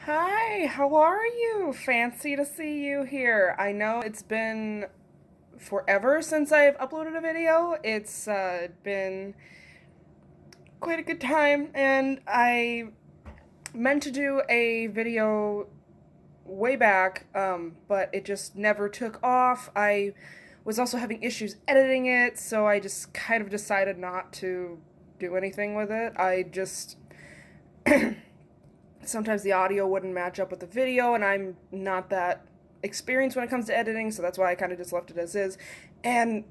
Hi, how are you? Fancy to see you here. I know it's been forever since I've uploaded a video. It's been quite a good time, and I meant to do a video way back, but it just never took off. I was also having issues editing it, so I just kind of decided not to do anything with it. I just sometimes the audio wouldn't match up with the video, and I'm not that experienced when it comes to editing, so that's why I kind of just left it as is. And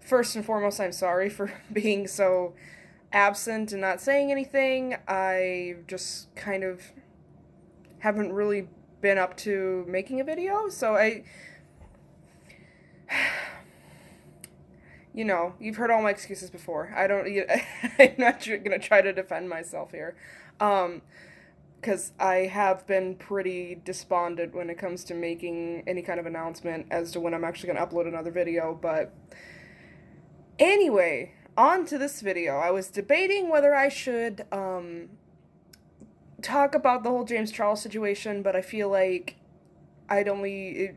first and foremost, I'm sorry for being so absent and not saying anything. I just kind of haven't really been up to making a video, so you've heard all my excuses before. I don't, I'm not gonna try to defend myself here. Because I have been pretty despondent when it comes to making any kind of announcement as to when I'm actually going to upload another video. But anyway, on to this video. I was debating whether I should talk about the whole James Charles situation, but I feel like I'd only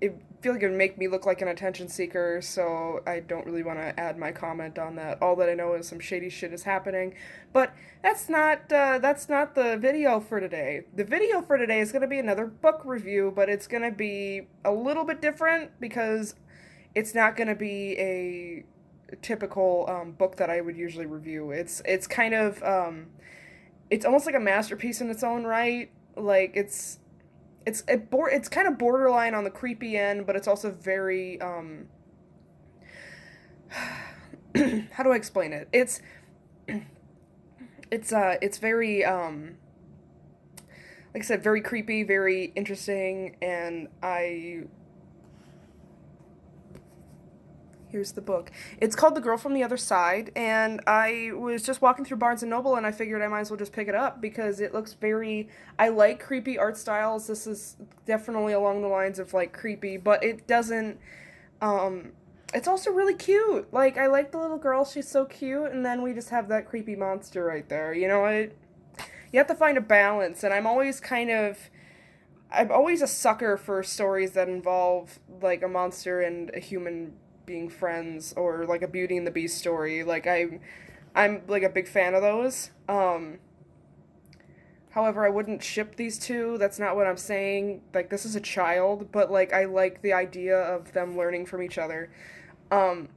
it feel like it would make me look like an attention seeker, so I don't really want to add my comment on that. All that I know is some shady shit is happening, but that's not the video for today. The video for today is going to be another book review, but it's going to be a little bit different because it's not going to be a typical book that I would usually review. It's kind of it's almost like a masterpiece in its own right. Like it's kind of borderline on the creepy end, but it's also very how do I explain it? It's very like I said, very creepy, very interesting, and I here's the book. It's called The Girl from the Other Side, and I was just walking through Barnes and Noble, and I figured I might as well just pick it up because it looks very. I like creepy art styles. This is definitely along the lines of like creepy, but it doesn't. It's also really cute. Like I like the little girl; she's so cute, and then we just have that creepy monster right there. You have to find a balance, and I'm always a sucker for stories that involve like a monster and a human being friends, or like a Beauty and the Beast story. I'm like a big fan of those. However, I wouldn't ship these two. That's not what I'm saying. Like this is a child, but like I like the idea of them learning from each other. Um,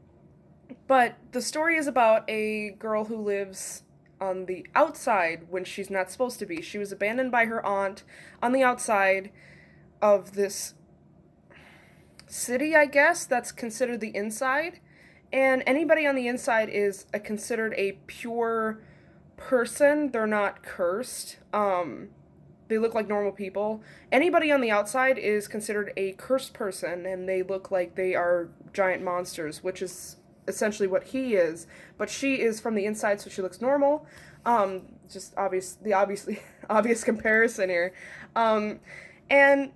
but the story is about a girl who lives on the outside when she's not supposed to be. She was abandoned by her aunt on the outside of this city, I guess, that's considered the inside. And anybody on the inside is considered a pure person. They're not cursed. They look like normal people. Anybody on the outside is considered a cursed person, and they look like they are giant monsters, which is essentially what he is. But she is from the inside, so she looks normal. Just obviously obvious comparison here. And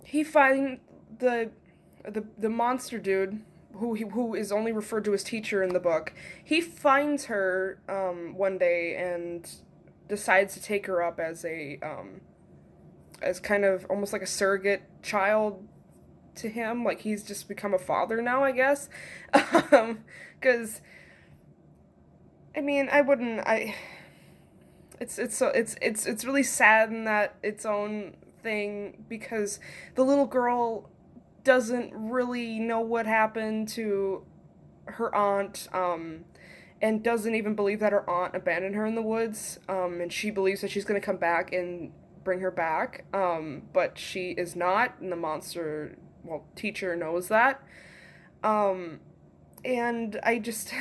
he find the the monster dude who is only referred to as teacher in the book. He finds her one day and decides to take her up as kind of almost like a surrogate child to him. Like he's just become a father now, I guess. Because I mean, I wouldn't. I it's really sad in that its own thing because the little girl doesn't really know what happened to her aunt, and doesn't even believe that her aunt abandoned her in the woods, and she believes that she's going to come back and bring her back, but she is not, and the monster, well, teacher knows that, and I just,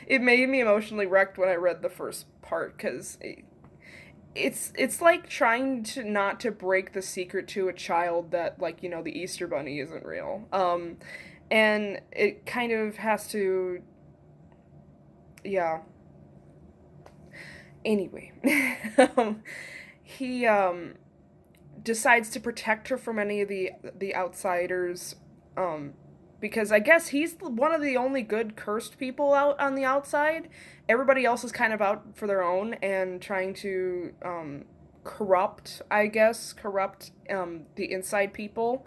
it made me emotionally wrecked when I read the first part, because it's like trying to not to break the secret to a child that, like, the Easter bunny isn't real, and it kind of has to, yeah. Anyway, he decides to protect her from any of the outsiders, because I guess he's one of the only good cursed people out on the outside. Everybody else is kind of out for their own and trying to corrupt, I guess, the inside people.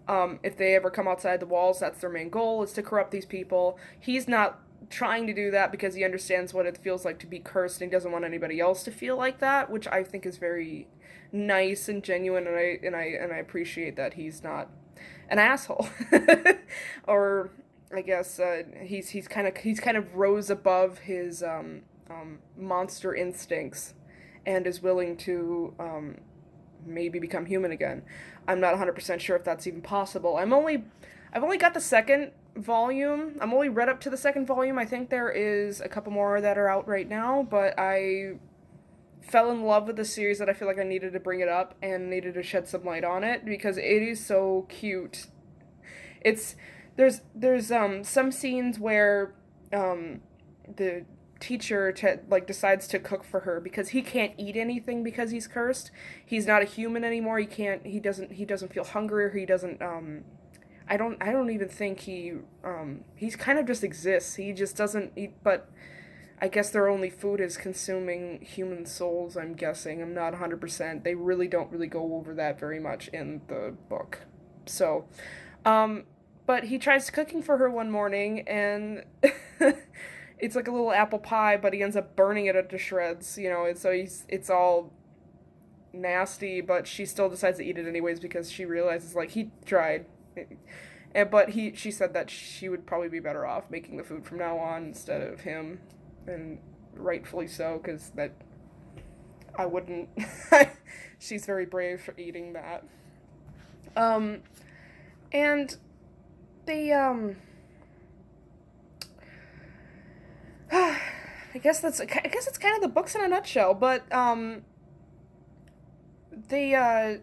If they ever come outside the walls, that's their main goal, is to corrupt these people. He's not trying to do that because he understands what it feels like to be cursed and he doesn't want anybody else to feel like that, which I think is very nice and genuine, and I appreciate that he's not an asshole. Or I guess he's kind of rose above his monster instincts and is willing to maybe become human again. I'm not 100% sure if that's even possible. I've only got the second volume. I'm only read up to the second volume. I think there is a couple more that are out right now, but I fell in love with the series that I feel like I needed to bring it up and needed to shed some light on it because it is so cute. It's there's some scenes where the teacher like decides to cook for her because he can't eat anything because he's cursed. He's not a human anymore. He doesn't feel hungry, or he doesn't I don't even think he's kind of just exists. He just doesn't eat, but I guess their only food is consuming human souls, I'm guessing. I'm not 100%. They really don't really go over that very much in the book. So, but he tries cooking for her one morning, and it's like a little apple pie, but he ends up burning it to shreds, you know, and so it's all nasty, but she still decides to eat it anyways because she realizes, like, he tried. But she said that she would probably be better off making the food from now on instead of him, and rightfully so, because that I wouldn't. She's very brave for eating that. And the I guess it's kind of the books in a nutshell, but the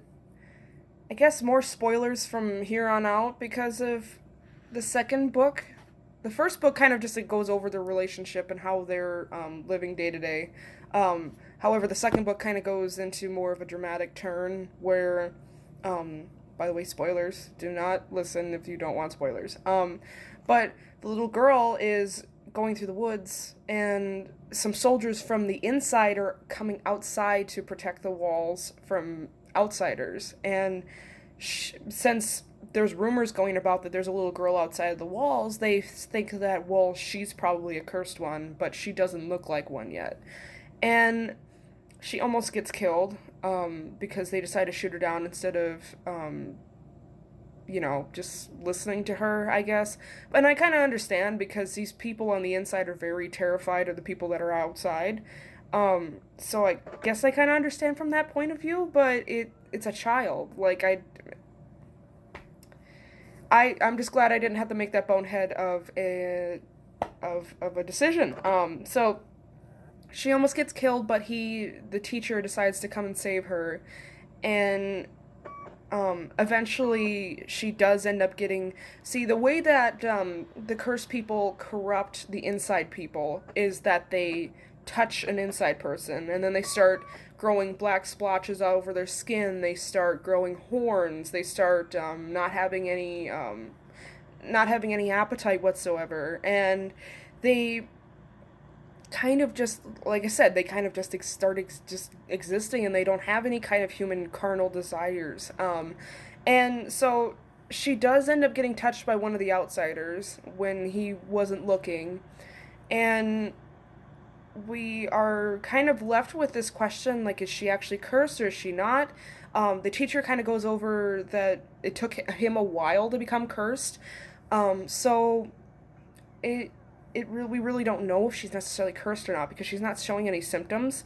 I guess more spoilers from here on out because of the second book. The first book kind of just, it goes over their relationship and how they're living day to day. However, the second book kind of goes into more of a dramatic turn where, by the way, spoilers. Do not listen if you don't want spoilers. But the little girl is going through the woods, and some soldiers from the inside are coming outside to protect the walls from outsiders. And since there's rumors going about that there's a little girl outside the walls, they think that, well, she's probably a cursed one, but she doesn't look like one yet. And she almost gets killed because they decide to shoot her down instead of just listening to her, I guess. And I kind of understand because these people on the inside are very terrified of the people that are outside. So I guess I kind of understand from that point of view, but it's a child. Like, I'm just glad I didn't have to make that bonehead of a decision. So she almost gets killed, but the teacher decides to come and save her, and eventually she does end up getting. See, the way that the cursed people corrupt the inside people is that they touch an inside person, and then they start growing black splotches all over their skin. They start growing horns. They start not having any appetite whatsoever, and they kind of just, like I said, they kind of just just existing, and they don't have any kind of human carnal desires. And so she does end up getting touched by one of the outsiders when he wasn't looking, and we are kind of left with this question, like, is she actually cursed or is she not? The teacher kind of goes over that it took him a while to become cursed. So we really don't know if she's necessarily cursed or not because she's not showing any symptoms.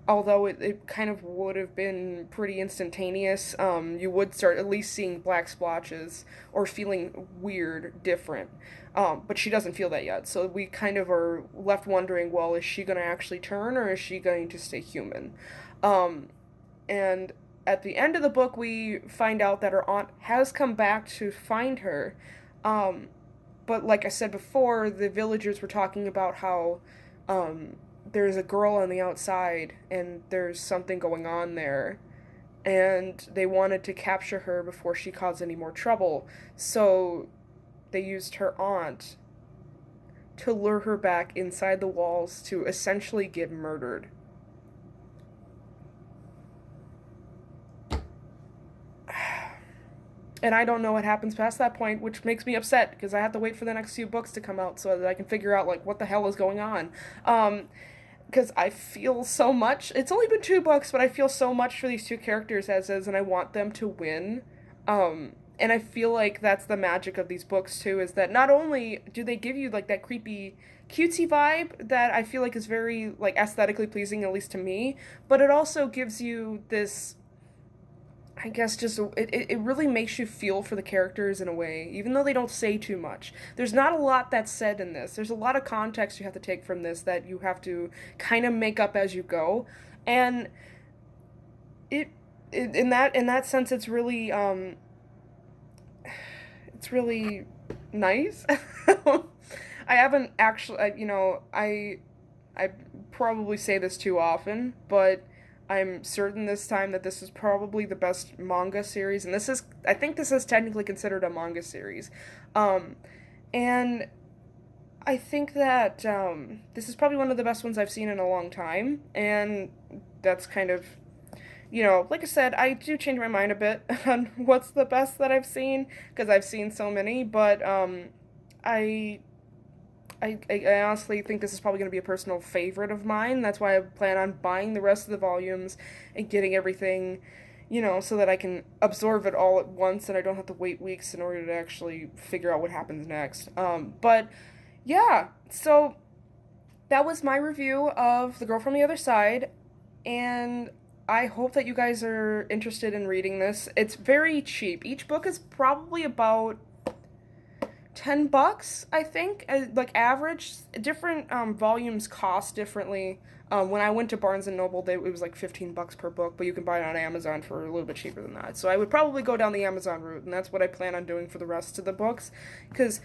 Although it kind of would have been pretty instantaneous. You would start at least seeing black splotches or feeling weird, different. But she doesn't feel that yet. So we kind of are left wondering, well, is she going to actually turn or is she going to stay human? And at the end of the book, we find out that her aunt has come back to find her. But like I said before, the villagers were talking about how there's a girl on the outside and there's something going on there. And they wanted to capture her before she caused any more trouble. So they used her aunt to lure her back inside the walls to essentially get murdered. And I don't know what happens past that point, which makes me upset because I have to wait for the next few books to come out so that I can figure out like what the hell is going on. Because I feel so much. It's only been 2 books, but I feel so much for these 2 characters as is, and I want them to win. And I feel like that's the magic of these books too, is that not only do they give you like that creepy cutesy vibe that I feel like is very like aesthetically pleasing, at least to me, but it also gives you this, I guess, just it really makes you feel for the characters in a way, even though they don't say too much. There's not a lot that's said in this. There's a lot of context you have to take from this that you have to kind of make up as you go, and in that sense, it's really nice. I haven't actually, I probably say this too often, but I'm certain this time that this is probably the best manga series, and I think this is technically considered a manga series. And I think that this is probably one of the best ones I've seen in a long time, and that's kind of, like I said, I do change my mind a bit on what's the best that I've seen, because I've seen so many, but I I honestly think this is probably going to be a personal favorite of mine. That's why I plan on buying the rest of the volumes and getting everything, so that I can absorb it all at once and I don't have to wait weeks in order to actually figure out what happens next. But yeah, so that was my review of The Girl from the Other Side, and I hope that you guys are interested in reading this. It's very cheap. Each book is probably about $10, I think, like average. Different volumes cost differently. When I went to Barnes and Noble, it was like $15 per book, but you can buy it on Amazon for a little bit cheaper than that. So I would probably go down the Amazon route, and that's what I plan on doing for the rest of the books. Because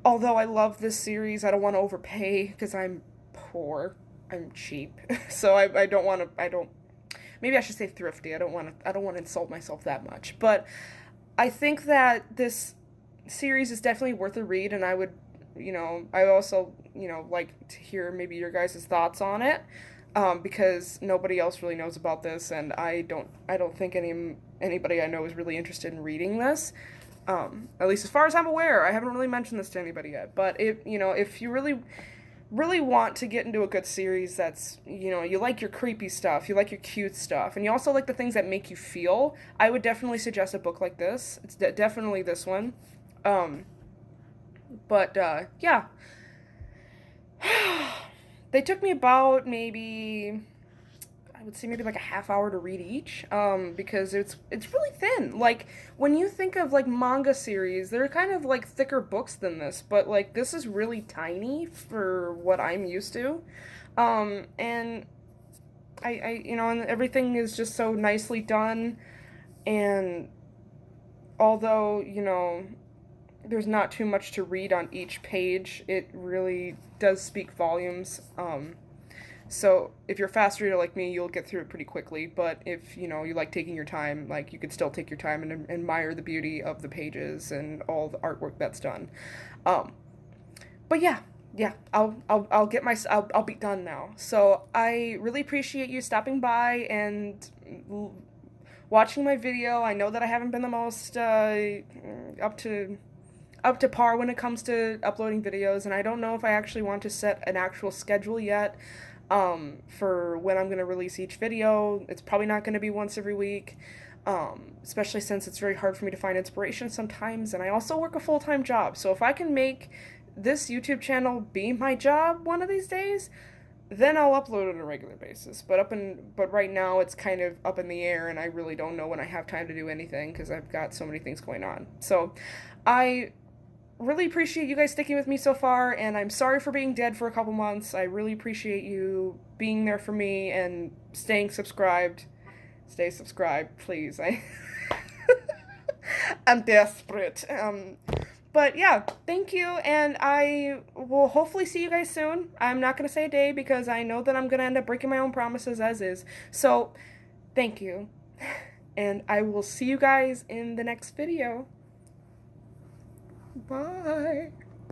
although I love this series, I don't want to overpay because I'm poor. I'm cheap, so I don't want to. I don't. Maybe I should say thrifty. I don't want to insult myself that much, but I think that this series is definitely worth a read, and I would, I also, like to hear maybe your guys' thoughts on it, because nobody else really knows about this, and I don't think anybody I know is really interested in reading this. At least as far as I'm aware, I haven't really mentioned this to anybody yet. But if you really want to get into a good series that's, you like your creepy stuff, you like your cute stuff, and you also like the things that make you feel, I would definitely suggest a book like this. It's definitely this one. Yeah. They took me about maybe, I would say maybe like a half hour to read each, because it's really thin. Like, when you think of like manga series, they're kind of like thicker books than this, but like this is really tiny for what I'm used to. And and everything is just so nicely done, and although, there's not too much to read on each page, it really does speak volumes. So if you're a fast reader like me, you'll get through it pretty quickly. But if, you like taking your time, like, you could still take your time and admire the beauty of the pages and all the artwork that's done. But yeah, I'll get I'll be done now. So I really appreciate you stopping by and watching my video. I know that I haven't been the most up to par when it comes to uploading videos, and I don't know if I actually want to set an actual schedule yet, for when I'm going to release each video. It's probably not going to be once every week, especially since it's very hard for me to find inspiration sometimes, and I also work a full-time job. So if I can make this YouTube channel be my job one of these days, then I'll upload on a regular basis. But right now it's kind of up in the air, and I really don't know when I have time to do anything because I've got so many things going on. So I really appreciate you guys sticking with me so far, and I'm sorry for being dead for a couple months. I really appreciate you being there for me and staying subscribed. Stay subscribed, please. I'm desperate. But yeah, thank you, and I will hopefully see you guys soon. I'm not going to say a day because I know that I'm going to end up breaking my own promises as is. So, thank you, and I will see you guys in the next video. Bye.